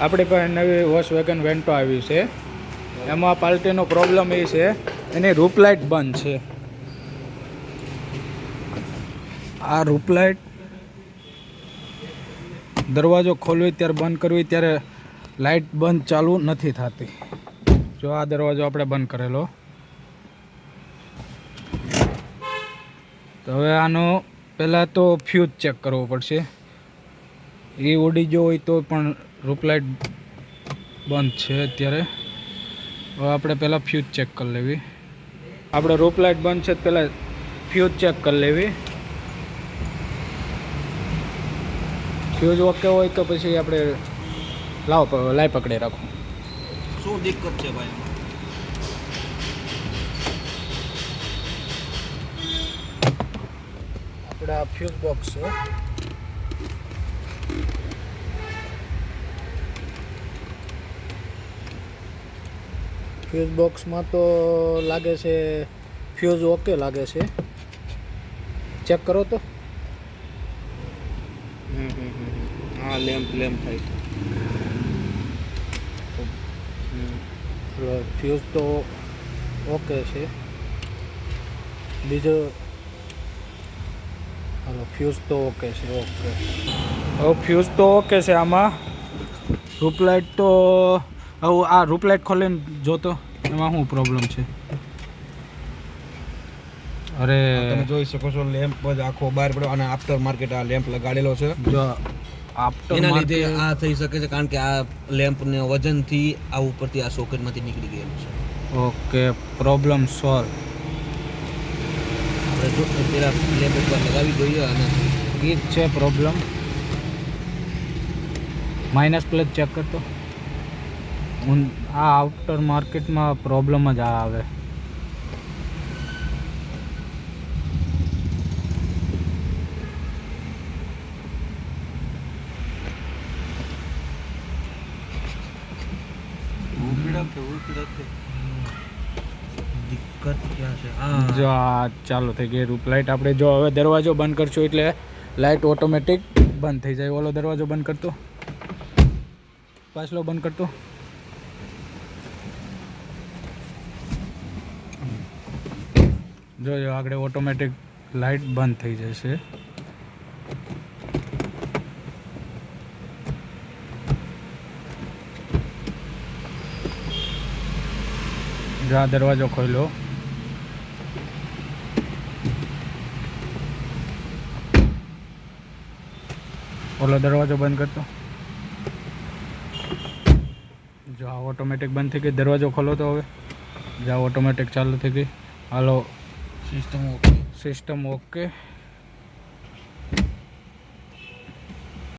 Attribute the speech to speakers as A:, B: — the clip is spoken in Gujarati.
A: આપણી પાસે નવી વોલ્kswagen વેન્ટો આવી છે. એમાં પાલ્ટીનો પ્રોબ્લેમ એ છે એની રૂપ લાઇટ બંધ છે. આ રૂપ લાઇટ દરવાજો ખોલવી ત્યારે બંધ કરવી ત્યારે લાઇટ બંધ ચાલુ નથી થતી. જો આ દરવાજો આપણે બંધ કરેલો, તો હવે આનો પહેલાં તો ફ્યુઝ ચેક કરવો પડશે. એ ઉડી ગયો હોય તો પણ રૂપ લાઇટ બંધ છે અત્યારે. હવે આપણે પહેલાં ફ્યુઝ ચેક કરી લેવી. આપણે રૂપ લાઇટ બંધ છે પહેલાં ફ્યુઝ ચેક કરી લેવી. ફ્યુઝ ઓકે હોય તો પછી આપણે લાઈ પકડે રાખો.
B: શું દિક્કત છે ભાઈ?
A: આપણે આ ફ્યુઝ બોક્સ છે. ફ્યુઝ બોક્સમાં તો લાગે છે ફ્યુઝ ઓકે લાગે છે. ચેક કરો તો.
B: હા, લેમ્પ થાય છે.
A: ફ્યુઝ તો ઓકે છે. બીજો હાલો, ફ્યુઝ તો ઓકે છે. ઓકે, હવે ફ્યુઝ તો ઓકે છે. આમાં રૂપ લાઇટ તો હવે આ રૂપ લાઇટ ખોલીને જોતો એમાં શું પ્રોબ્લેમ છે. અરે
B: તમે જોઈ શકો છો લેમ્પ જ આખો બહાર પડ્યો અને આફ્ટર માર્કેટ આ લેમ્પ લગાડેલો છે.
A: જો આફ્ટર
B: એના લીધે આ થઈ શકે છે કારણ કે આ લેમ્પને વજનથી આ ઉપરથી આ સોકેટમાંથી નીકળી ગયેલું છે.
A: Okay, problem solve.
B: આપણે જો પેલા લેમ્પ ઉપર લગાવી જોઈએ અને
A: એ જ છે પ્રોબ્લેમ. માઇનસ પ્લસ ચેક કરતો. આ આઉટર માર્કેટમાં પ્રોબ્લેમ જ આ આવે.
B: દિક્કત ક્યાં છે?
A: જો આ ચાલુ થઈ ગઈ રૂપ લાઇટ. આપણે જો હવે દરવાજો બંધ કરશું એટલે લાઇટ ઓટોમેટિક બંધ થઈ જાય. ઓલો દરવાજો બંધ કરતો, પાછલો બંધ કરતો. જો આગળ ઓટોમેટિક લાઇટ બંધ થઈ જશે. જો આ દરવાજો ખોલ્યો. ઓલો દરવાજો બંધ કરતો. જો આ ઓટોમેટિક બંધ થઈ ગઈ. દરવાજો ખોલો તો હવે જો ઓટોમેટિક ચાલુ થઈ ગઈ. હાલો,
B: સિસ્ટમ ઓકે.
A: System okay.